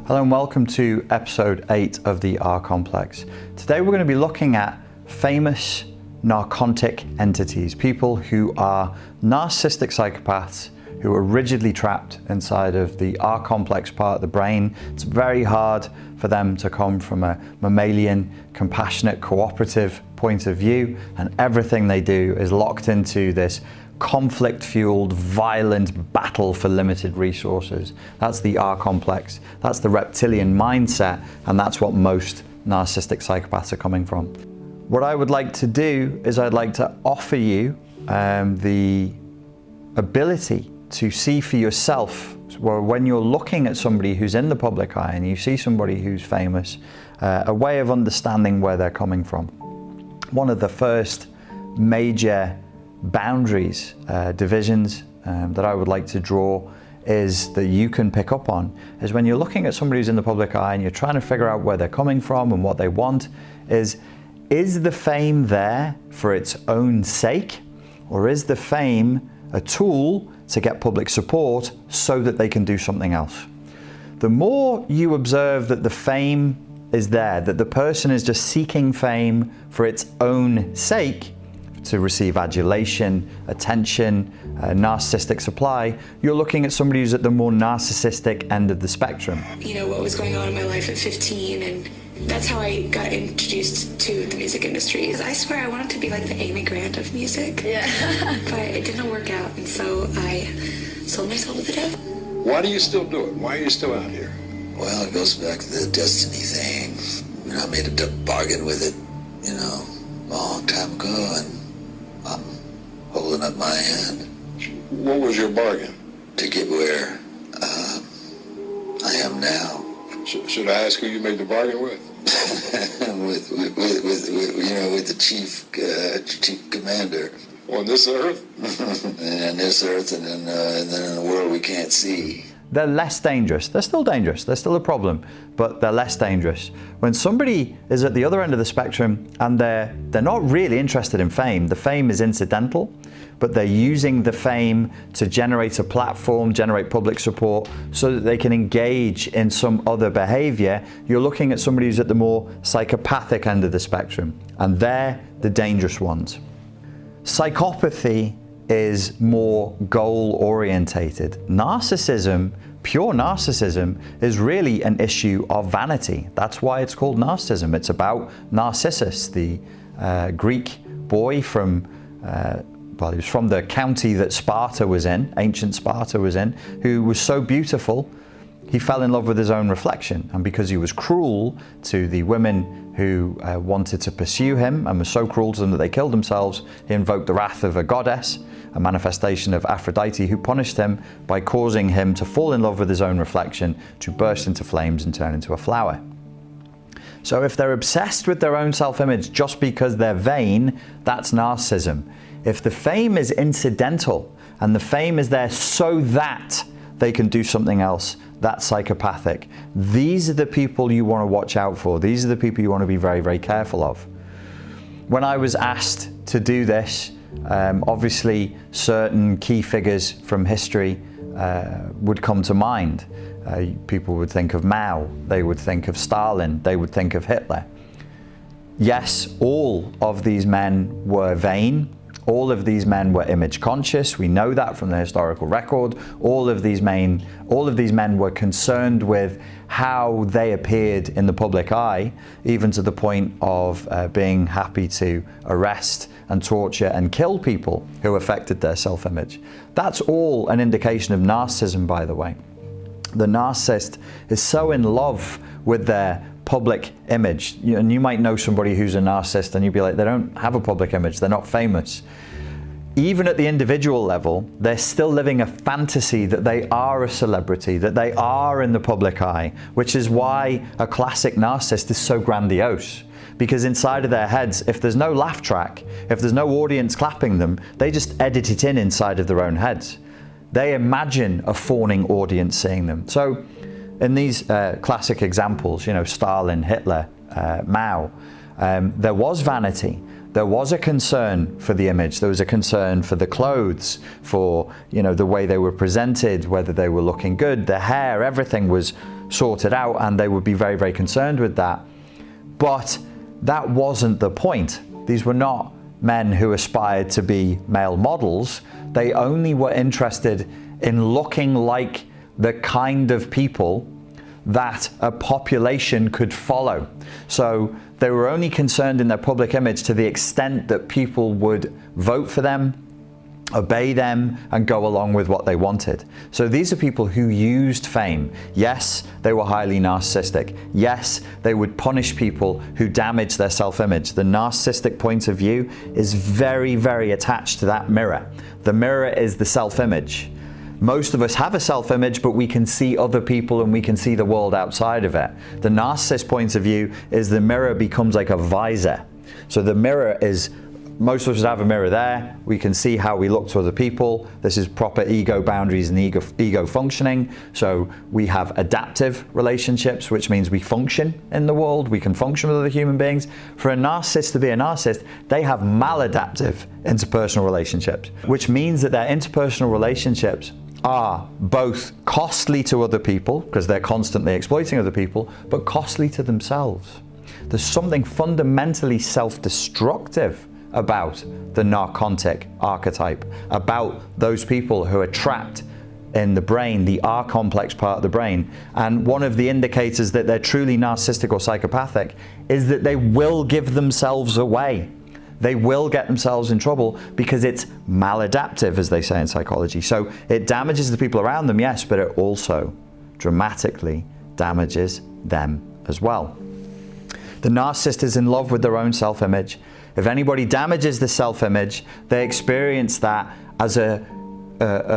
Hello and welcome to episode 8 of the R Complex. Today we're going to be looking at famous narcotic entities, people who are narcissistic psychopaths who are rigidly trapped inside of the R complex part of the brain. It's very hard for them to come from a mammalian, compassionate, cooperative point of view, and everything they do is locked into this conflict-fueled, violent battle for limited resources. That's the R complex. That's the reptilian mindset, and that's what most narcissistic psychopaths are coming from. What I would like to do is I'd like to offer you the ability to see for yourself, when you're looking at somebody who's in the public eye and you see somebody who's famous, a way of understanding where they're coming from. One of the first major boundaries, divisions that I would like to draw is that you can pick up on is when you're looking at somebody who's in the public eye and you're trying to figure out where they're coming from and what they want, is the fame there for its own sake, or is the fame a tool to get public support so that they can do something else? The more you observe that the fame is there, that the person is just seeking fame for its own sake, to receive adulation, attention, narcissistic supply, you're looking at somebody who's at the more narcissistic end of the spectrum. You know, what was going on in my life at 15, and that's how I got introduced to the music industry. Because I swear I wanted to be like the Amy Grant of music, but it didn't work out, and so I sold my soul to the devil. Why do you still do it? Why are you still out here? Well, it goes back to the destiny thing. I made a bargain with it, a long time ago, and I'm holding up my hand. What was your bargain? To get where I am now. Should I ask who you made the bargain with? with the chief commander. On this earth? And this earth, and then in a world we can't see. They're less dangerous. They're still dangerous. They're still a problem, but they're less dangerous. When somebody is at the other end of the spectrum and they're not really interested in fame, the fame is incidental, but they're using the fame to generate a platform, generate public support so that they can engage in some other behavior, you're looking at somebody who's at the more psychopathic end of the spectrum, and they're the dangerous ones. Psychopathy is more goal-orientated. Narcissism, pure narcissism, is really an issue of vanity. That's why it's called narcissism. It's about Narcissus, the Greek boy from, he was from the county that Sparta was in, ancient Sparta was in, who was so beautiful, he fell in love with his own reflection. And because he was cruel to the women who wanted to pursue him and was so cruel to them that they killed themselves, he invoked the wrath of a goddess, a manifestation of Aphrodite, who punished him by causing him to fall in love with his own reflection, to burst into flames and turn into a flower. So if they're obsessed with their own self-image just because they're vain, that's narcissism. If the fame is incidental and the fame is there so that they can do something else, that's psychopathic. These are the people you want to watch out for. These are the people you want to be very, very careful of. When I was asked to do this, obviously certain key figures from history would come to mind. People would think of Mao, they would think of Stalin, they would think of Hitler. Yes, all of these men were vain. All of these men were image conscious. We know that from the historical record. All of these men were concerned with how they appeared in the public eye, even to the point of being happy to arrest and torture and kill people who affected their self-image. That's all an indication of narcissism, by the way. The narcissist is so in love with their public image, and you might know somebody who's a narcissist and you'd be like, they don't have a public image, they're not famous. Even at the individual level, they're still living a fantasy that they are a celebrity, that they are in the public eye, which is why a classic narcissist is so grandiose. Because inside of their heads, if there's no laugh track, if there's no audience clapping them, they just edit it in inside of their own heads. They imagine a fawning audience seeing them. So in these classic examples, Stalin, Hitler, Mao, there was vanity. There was a concern for the image. There was a concern for the clothes, for the way they were presented, whether they were looking good, the hair, everything was sorted out, and they would be very, very concerned with that. But that wasn't the point. These were not men who aspired to be male models. They only were interested in looking like the kind of people that a population could follow. So they were only concerned in their public image to the extent that people would vote for them, obey them, and go along with what they wanted. So these are people who used fame. Yes, they were highly narcissistic. Yes, they would punish people who damaged their self-image. The narcissistic point of view is very, very attached to that mirror. The mirror is the self-image. Most of us have a self-image, but we can see other people and we can see the world outside of it. The narcissist point of view is the mirror becomes like a visor. So the mirror is, most of us have a mirror there. We can see how we look to other people. This is proper ego boundaries and ego functioning. So we have adaptive relationships, which means we function in the world. We can function with other human beings. For a narcissist to be a narcissist, they have maladaptive interpersonal relationships, which means that their interpersonal relationships are both costly to other people because they're constantly exploiting other people, but costly to themselves. There's something fundamentally self-destructive about the narcontic archetype, about those people who are trapped in the brain, the R complex part of the brain. And one of the indicators that they're truly narcissistic or psychopathic is that they will give themselves away. They will get themselves in trouble because it's maladaptive, as they say in psychology. So it damages the people around them, yes, but it also dramatically damages them as well. The narcissist is in love with their own self-image. If anybody damages the self-image, they experience that as a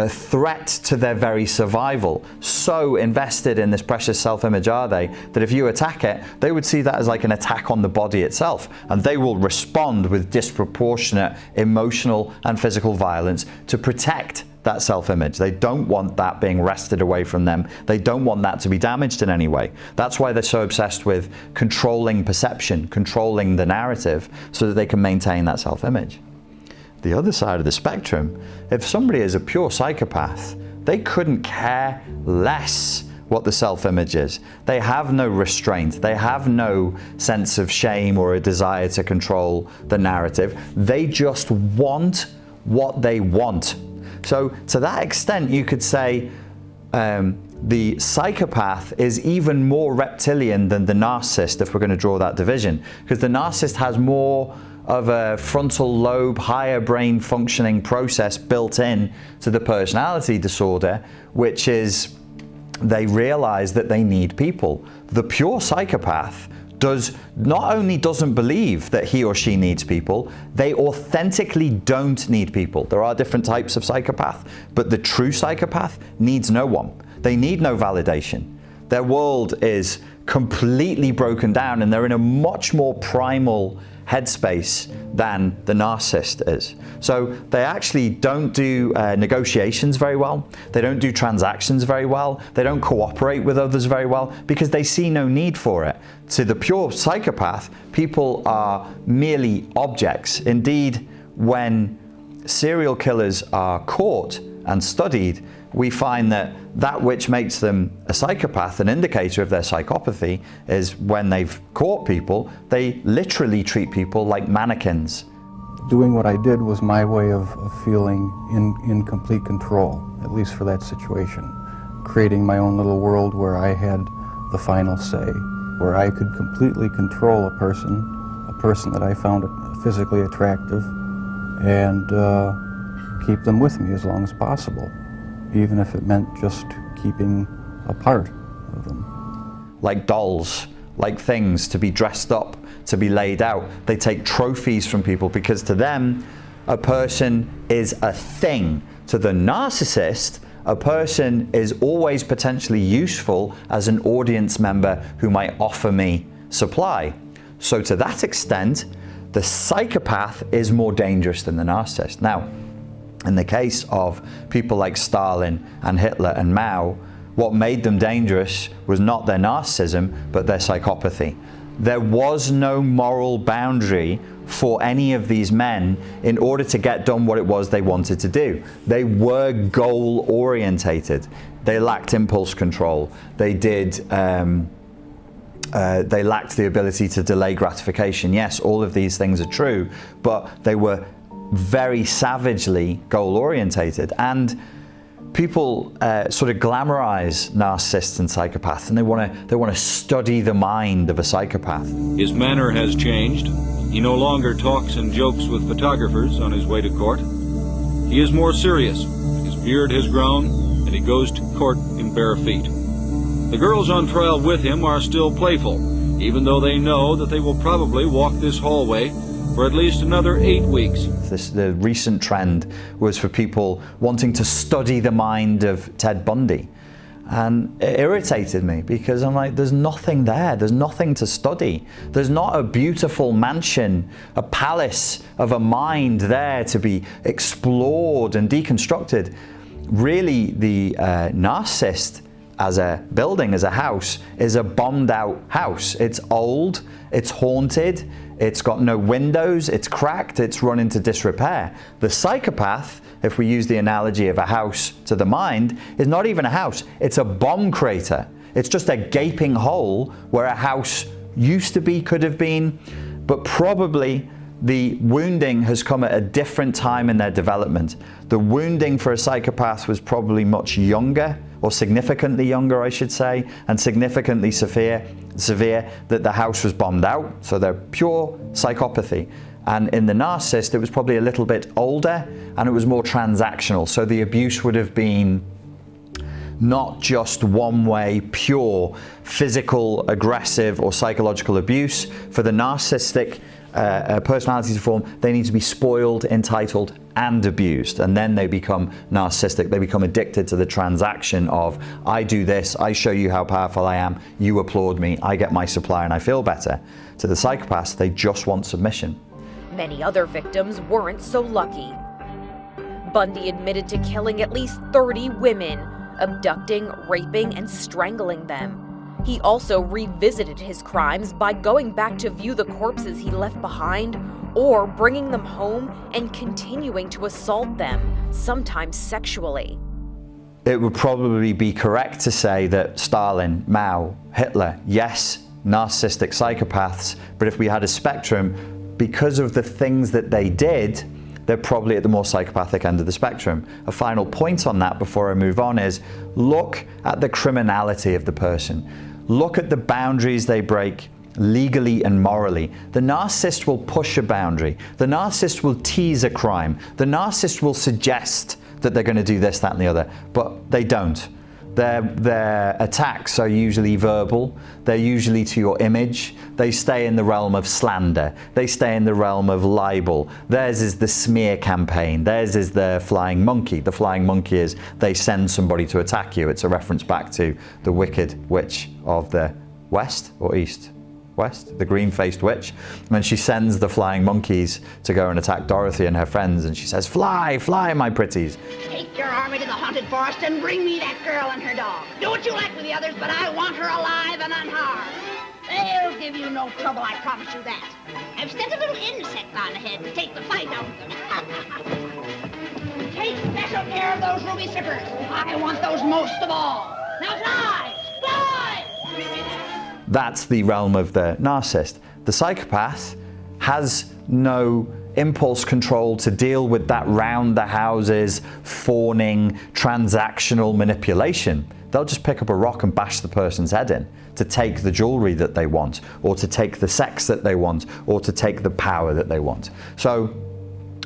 threat to their very survival. So invested in this precious self-image are they, that if you attack it, they would see that as like an attack on the body itself, and they will respond with disproportionate emotional and physical violence to protect that self-image. They don't want that being wrested away from them. They don't want that to be damaged in any way. That's why they're so obsessed with controlling perception, controlling the narrative, so that they can maintain that self-image. The other side of the spectrum, if somebody is a pure psychopath, they couldn't care less what the self-image is. They have no restraint. They have no sense of shame or a desire to control the narrative. They just want what they want. So to that extent, you could say the psychopath is even more reptilian than the narcissist, if we're going to draw that division, because the narcissist has more of a frontal lobe, higher brain functioning process built in to the personality disorder, which is they realize that they need people. The pure psychopath not only doesn't believe that he or she needs people, they authentically don't need people. There are different types of psychopath, but the true psychopath needs no one. They need no validation. Their world is completely broken down and they're in a much more primal headspace than the narcissist is. So they actually don't do negotiations very well. They don't do transactions very well. They don't cooperate with others very well because they see no need for it. To the pure psychopath, people are merely objects. Indeed, when serial killers are caught and studied, we find that which makes them a psychopath, an indicator of their psychopathy, is when they've caught people, they literally treat people like mannequins. Doing what I did was my way of feeling in complete control, at least for that situation. Creating my own little world where I had the final say, where I could completely control a person that I found physically attractive, and keep them with me as long as possible, even if it meant just keeping a part of them. Like dolls, like things to be dressed up, to be laid out. They take trophies from people because to them, a person is a thing. To the narcissist, a person is always potentially useful as an audience member who might offer me supply. So to that extent, the psychopath is more dangerous than the narcissist. Now, in the case of people like Stalin and Hitler and Mao, what made them dangerous was not their narcissism, but their psychopathy. There was no moral boundary for any of these men in order to get done what it was they wanted to do. They were goal orientated. They lacked impulse control. They lacked the ability to delay gratification. Yes, all of these things are true, but they were very savagely goal orientated. And people sort of glamorize narcissists and psychopaths, and they want to study the mind of a psychopath. His manner has changed. He no longer talks and jokes with photographers on his way to court. He is more serious. His beard has grown, and he goes to court in bare feet. The girls on trial with him are still playful, even though they know that they will probably walk this hallway for at least another 8 weeks. The recent trend was for people wanting to study the mind of Ted Bundy. And it irritated me because I'm like, there's nothing there. There's nothing to study. There's not a beautiful mansion, a palace of a mind there to be explored and deconstructed. Really, the narcissist as a building, as a house, is a bombed out house. It's old, it's haunted, it's got no windows, it's cracked, it's run into disrepair. The psychopath, if we use the analogy of a house to the mind, is not even a house, it's a bomb crater. It's just a gaping hole where a house used to be, could have been, but probably the wounding has come at a different time in their development. The wounding for a psychopath was probably much younger, or significantly younger, I should say, and significantly severe that the house was bombed out, so they're pure psychopathy. And in the narcissist, it was probably a little bit older, and it was more transactional, so the abuse would have been not just one way, pure physical, aggressive, or psychological abuse. For the narcissistic personality to form, they need to be spoiled, entitled, and abused, and then they become narcissistic. They become addicted to the transaction of, I do this, I show you how powerful I am, you applaud me, I get my supply and I feel better. To the psychopaths, they just want submission. Many other victims weren't so lucky. Bundy admitted to killing at least 30 women, abducting, raping, and strangling them. He also revisited his crimes by going back to view the corpses he left behind, or bringing them home and continuing to assault them, sometimes sexually. It would probably be correct to say that Stalin, Mao, Hitler, yes, narcissistic psychopaths, but if we had a spectrum, because of the things that they did, they're probably at the more psychopathic end of the spectrum. A final point on that before I move on is, look at the criminality of the person. Look at the boundaries they break legally and morally. The narcissist will push a boundary. The narcissist will tease a crime. The narcissist will suggest that they're going to do this, that, and the other, but they don't. Their attacks are usually verbal. They're usually to your image. They stay in the realm of slander. They stay in the realm of libel. Theirs is the smear campaign. Theirs is the flying monkey. The flying monkey is they send somebody to attack you. It's a reference back to the Wicked Witch of the West or East? West, the green-faced witch, when she sends the flying monkeys to go and attack Dorothy and her friends, and she says, "Fly, fly, my pretties." Take your army to the haunted forest and bring me that girl and her dog. Do what you like with the others, but I want her alive and unharmed. They'll give you no trouble, I promise you that. I've sent a little insect on ahead to take the fight out of them. Take special care of those ruby slippers. I want those most of all. Now fly! Fly! That's the realm of the narcissist. The psychopath has no impulse control to deal with that round the houses, fawning, transactional manipulation. They'll just pick up a rock and bash the person's head in to take the jewelry that they want, or to take the sex that they want, or to take the power that they want. So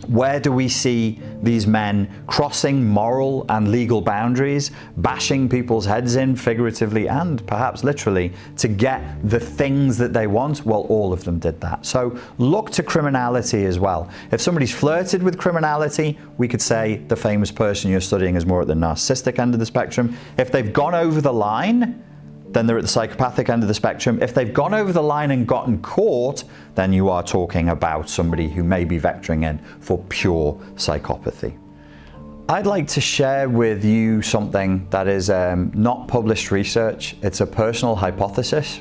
where do we see these men crossing moral and legal boundaries, bashing people's heads in figuratively and perhaps literally to get the things that they want? Well, all of them did that. So look to criminality as well. If somebody's flirted with criminality, we could say the famous person you're studying is more at the narcissistic end of the spectrum. If they've gone over the line, then they're at the psychopathic end of the spectrum. If they've gone over the line and gotten caught, then you are talking about somebody who may be vectoring in for pure psychopathy. I'd like to share with you something that is not published research. It's a personal hypothesis.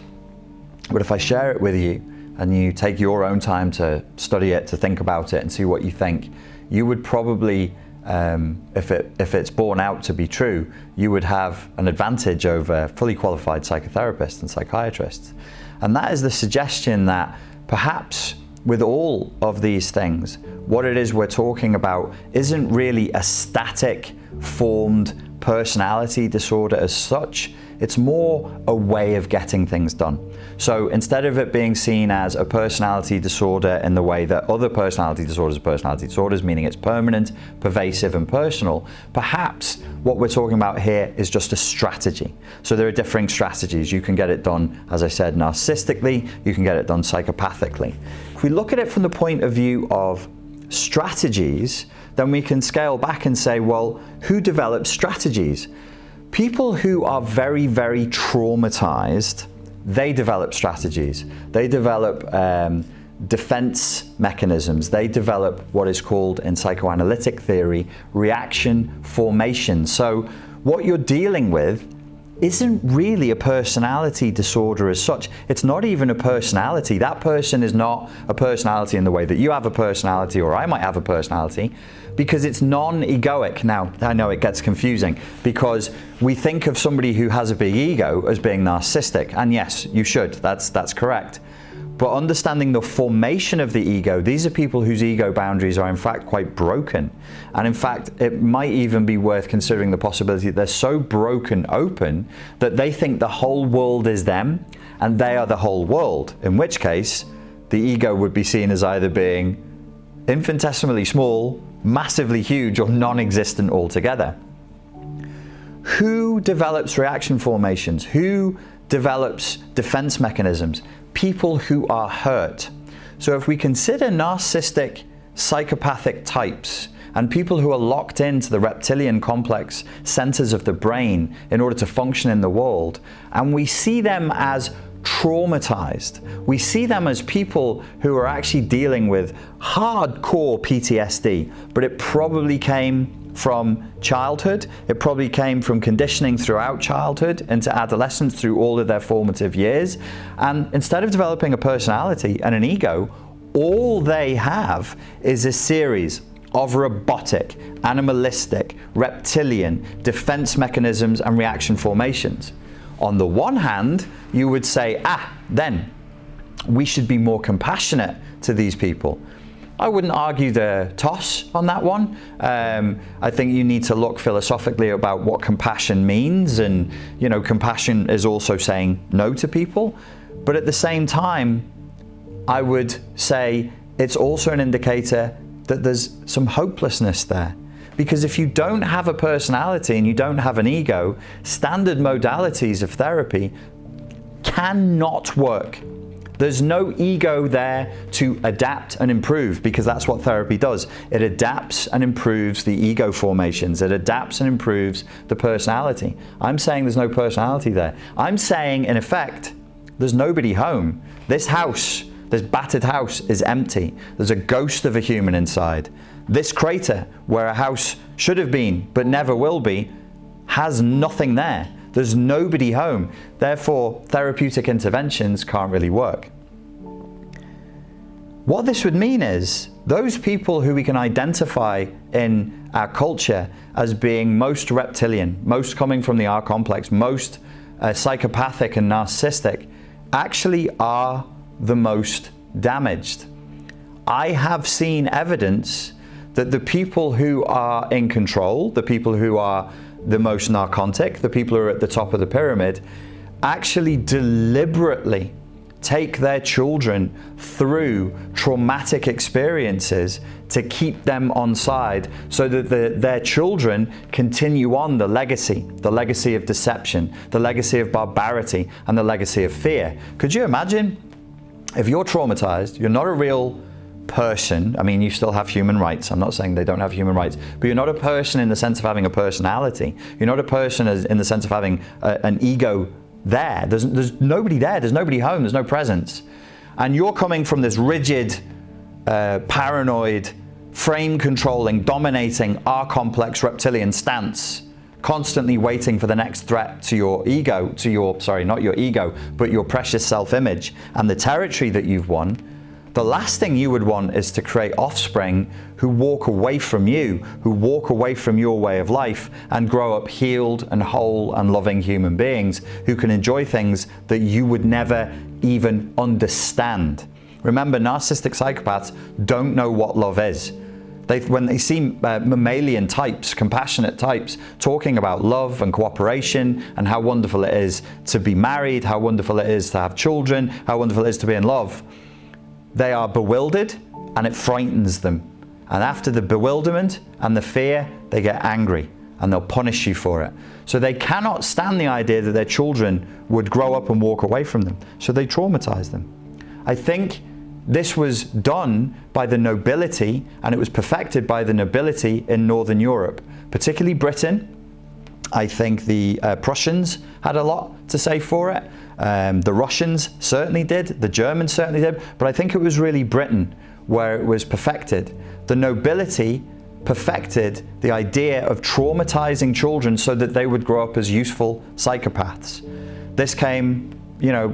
But if I share it with you and you take your own time to study it, to think about it and see what you think, you would probably, if it's borne out to be true, you would have an advantage over fully qualified psychotherapists and psychiatrists. And that is the suggestion that perhaps with all of these things, what it is we're talking about isn't really a static, formed personality disorder as such. It's more a way of getting things done. So instead of it being seen as a personality disorder in the way that other personality disorders are personality disorders, meaning it's permanent, pervasive, and personal, perhaps what we're talking about here is just a strategy. So there are differing strategies. You can get it done, as I said, narcissistically. You can get it done psychopathically. If we look at it from the point of view of strategies, then we can scale back and say, well, who develops strategies? People who are very, very traumatized, they develop strategies. They develop defense mechanisms. They develop what is called in psychoanalytic theory, reaction formation. So what you're dealing with isn't really a personality disorder as such. It's not even a personality. That person is not a personality in the way that you have a personality or I might have a personality, because it's non-egoic. Now, I know it gets confusing because we think of somebody who has a big ego as being narcissistic, and yes, you should, that's correct. But understanding the formation of the ego, these are people whose ego boundaries are in fact quite broken. And in fact, it might even be worth considering the possibility that they're so broken open that they think the whole world is them and they are the whole world, in which case the ego would be seen as either being infinitesimally small, massively huge, or non-existent altogether. Who develops reaction formations? Who develops defense mechanisms? People who are hurt. So if we consider narcissistic, psychopathic types and people who are locked into the reptilian complex centers of the brain in order to function in the world, and we see them as traumatized, we see them as people who are actually dealing with hardcore PTSD, but it probably came from childhood, it probably came from conditioning throughout childhood into adolescence through all of their formative years. And instead of developing a personality and an ego, all they have is a series of robotic, animalistic, reptilian defense mechanisms and reaction formations. On the one hand, you would say, then we should be more compassionate to these people. I wouldn't argue the toss on that one. I think you need to look philosophically about what compassion means, and compassion is also saying no to people. But at the same time, I would say it's also an indicator that there's some hopelessness there. Because if you don't have a personality and you don't have an ego, standard modalities of therapy cannot work. There's no ego there to adapt and improve, because that's what therapy does. It adapts and improves the ego formations. It adapts and improves the personality. I'm saying there's no personality there. I'm saying, in effect, there's nobody home. This house, this battered house, is empty. There's a ghost of a human inside. This crater, where a house should have been but never will be, has nothing there. There's nobody home. Therefore, therapeutic interventions can't really work. What this would mean is those people who we can identify in our culture as being most reptilian, most coming from the R complex, most psychopathic and narcissistic, actually are the most damaged. I have seen evidence that the people who are in control, the people who are the most narcotic, the people who are at the top of the pyramid, actually deliberately take their children through traumatic experiences to keep them on side, so that their children continue on the legacy of deception, the legacy of barbarity, and the legacy of fear. Could you imagine if you're traumatized, you're not a real person. I mean, you still have human rights. I'm not saying they don't have human rights, but you're not a person in the sense of having a personality. You're not a person in the sense of having an ego there. There's nobody there. There's nobody home. There's no presence. And you're coming from this rigid, paranoid, frame-controlling, dominating, R-complex reptilian stance constantly waiting for the next threat to your ego, not your ego, but your precious self-image and the territory that you've won, the last thing you would want is to create offspring who walk away from you, who walk away from your way of life and grow up healed and whole and loving human beings who can enjoy things that you would never even understand. Remember, narcissistic psychopaths don't know what love is. When they see mammalian types, compassionate types, talking about love and cooperation and how wonderful it is to be married, how wonderful it is to have children, how wonderful it is to be in love, they are bewildered and it frightens them. And after the bewilderment and the fear, they get angry and they'll punish you for it. So they cannot stand the idea that their children would grow up and walk away from them. So they traumatize them. I think this was done by the nobility, and it was perfected by the nobility in Northern Europe, particularly Britain. I think the Prussians had a lot to say for it. The Russians certainly did. The Germans certainly did. But I think it was really Britain where it was perfected. The nobility perfected the idea of traumatizing children so that they would grow up as useful psychopaths. This came,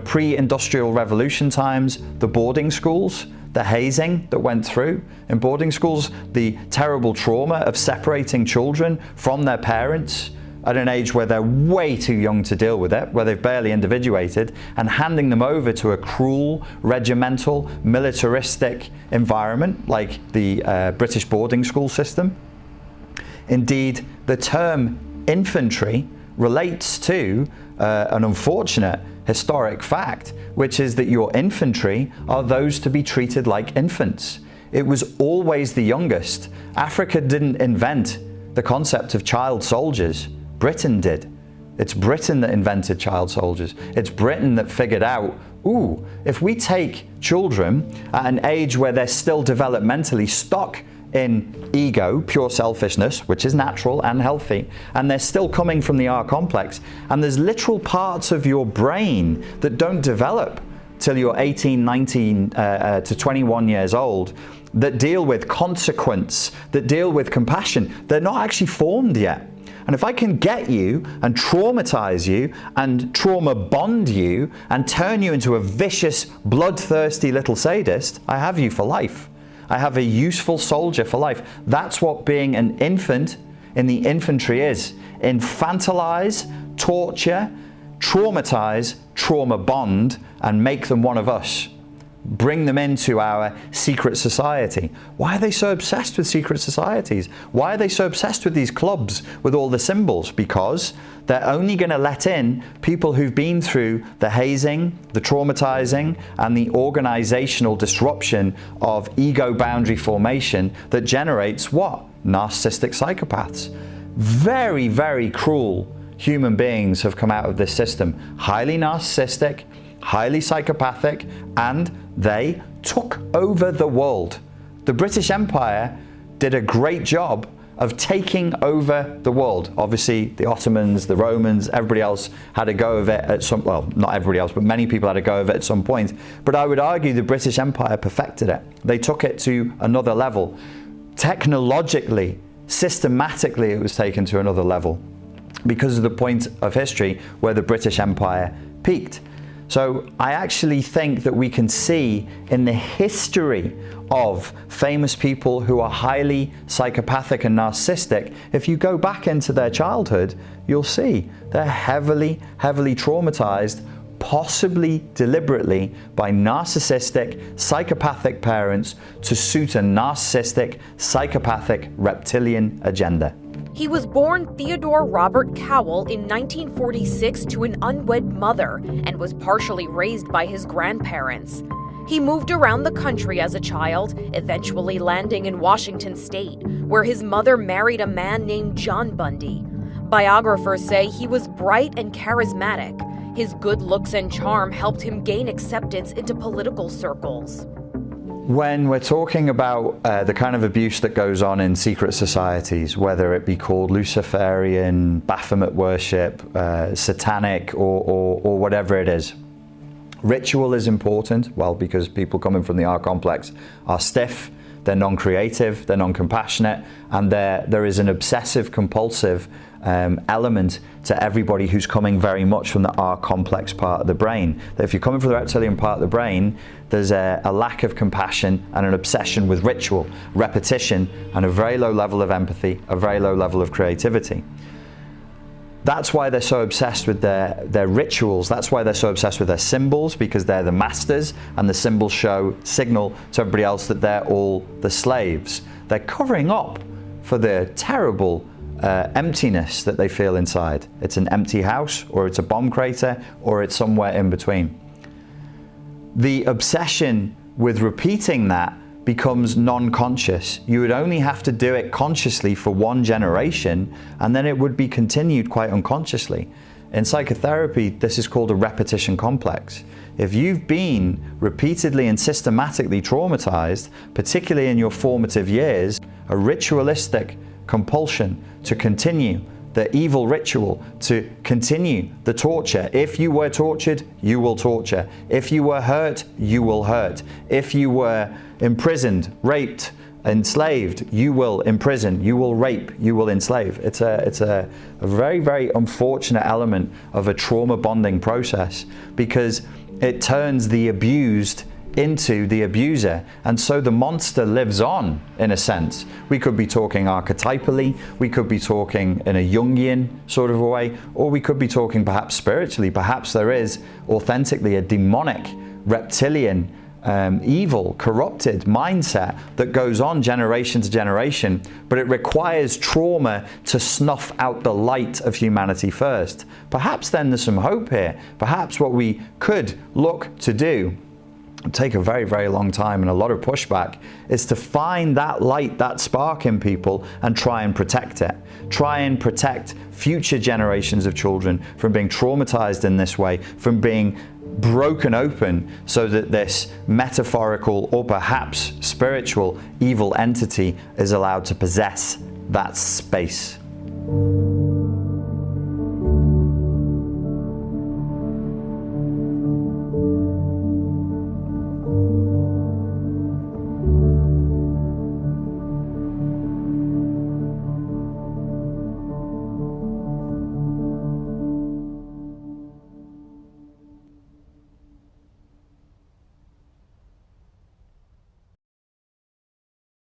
pre-industrial revolution times, the boarding schools, the hazing that went through in boarding schools, the terrible trauma of separating children from their parents at an age where they're way too young to deal with it, where they've barely individuated, and handing them over to a cruel, regimental, militaristic environment like the British boarding school system. Indeed, the term infantry relates to an unfortunate historic fact, which is that your infantry are those to be treated like infants. It was always the youngest. Africa didn't invent the concept of child soldiers. Britain did. It's Britain that invented child soldiers. It's Britain that figured out, if we take children at an age where they're still developmentally stuck in ego, pure selfishness, which is natural and healthy, and they're still coming from the R complex, and there's literal parts of your brain that don't develop till you're 18, 19 to 21 years old, that deal with consequence, that deal with compassion. They're not actually formed yet. And if I can get you and traumatize you and trauma bond you and turn you into a vicious, bloodthirsty little sadist, I have you for life. I have a useful soldier for life. That's what being an infant in the infantry is. Infantilize, torture, traumatize, trauma bond, and make them one of us. Bring them into our secret society. Why are they so obsessed with secret societies? Why are they so obsessed with these clubs with all the symbols? Because they're only going to let in people who've been through the hazing, the traumatizing, and the organizational disruption of ego boundary formation that generates what? Narcissistic psychopaths. Very, very cruel human beings have come out of this system. Highly narcissistic, highly psychopathic, and they took over the world. The British Empire did a great job of taking over the world. Obviously, the Ottomans, the Romans, everybody else had a go of it at some, well, not everybody else, but many people had a go of it at some point. But I would argue the British Empire perfected it. They took it to another level. Technologically, systematically, it was taken to another level because of the point of history where the British Empire peaked. So I actually think that we can see in the history of famous people who are highly psychopathic and narcissistic, if you go back into their childhood, you'll see they're heavily, heavily traumatized, possibly deliberately by narcissistic, psychopathic parents to suit a narcissistic, psychopathic, reptilian agenda. He was born Theodore Robert Cowell in 1946 to an unwed mother and was partially raised by his grandparents. He moved around the country as a child, eventually landing in Washington state, where his mother married a man named John Bundy. Biographers say he was bright and charismatic. His good looks and charm helped him gain acceptance into political circles. When we're talking about the kind of abuse that goes on in secret societies, whether it be called Luciferian, Baphomet worship, satanic, or whatever it is, ritual is important. Well, because people coming from the R complex are stiff, they're non-creative, they're non-compassionate, and there is an obsessive compulsive element to everybody who's coming very much from the R complex part of the brain. That if you're coming from the reptilian part of the brain, there's a lack of compassion and an obsession with ritual, repetition, and a very low level of empathy, a very low level of creativity. That's why they're so obsessed with their rituals. That's why they're so obsessed with their symbols, because they're the masters, and the symbols signal to everybody else that they're all the slaves. They're covering up for the terrible emptiness that they feel inside. It's an empty house, or it's a bomb crater, or it's somewhere in between. The obsession with repeating that becomes non-conscious. You would only have to do it consciously for one generation, and then it would be continued quite unconsciously. In psychotherapy, this is called a repetition complex. If you've been repeatedly and systematically traumatized, particularly in your formative years, a ritualistic compulsion to continue the evil ritual, to continue the torture. If you were tortured, you will torture. If you were hurt, you will hurt. If you were imprisoned, raped, enslaved, you will imprison, you will rape, you will enslave. It's a very, very unfortunate element of a trauma bonding process, because it turns the abused into the abuser, and so the monster lives on, in a sense. We could be talking archetypally, we could be talking in a Jungian sort of a way, or we could be talking perhaps spiritually. Perhaps there is authentically a demonic, reptilian, evil, corrupted mindset that goes on generation to generation, but it requires trauma to snuff out the light of humanity first. Perhaps then there's some hope here. Perhaps what we could look to do, take a very, very long time and a lot of pushback, is to find that light, that spark in people, and try and protect it. Try and protect future generations of children from being traumatized in this way, from being broken open, so that this metaphorical or perhaps spiritual evil entity is allowed to possess that space.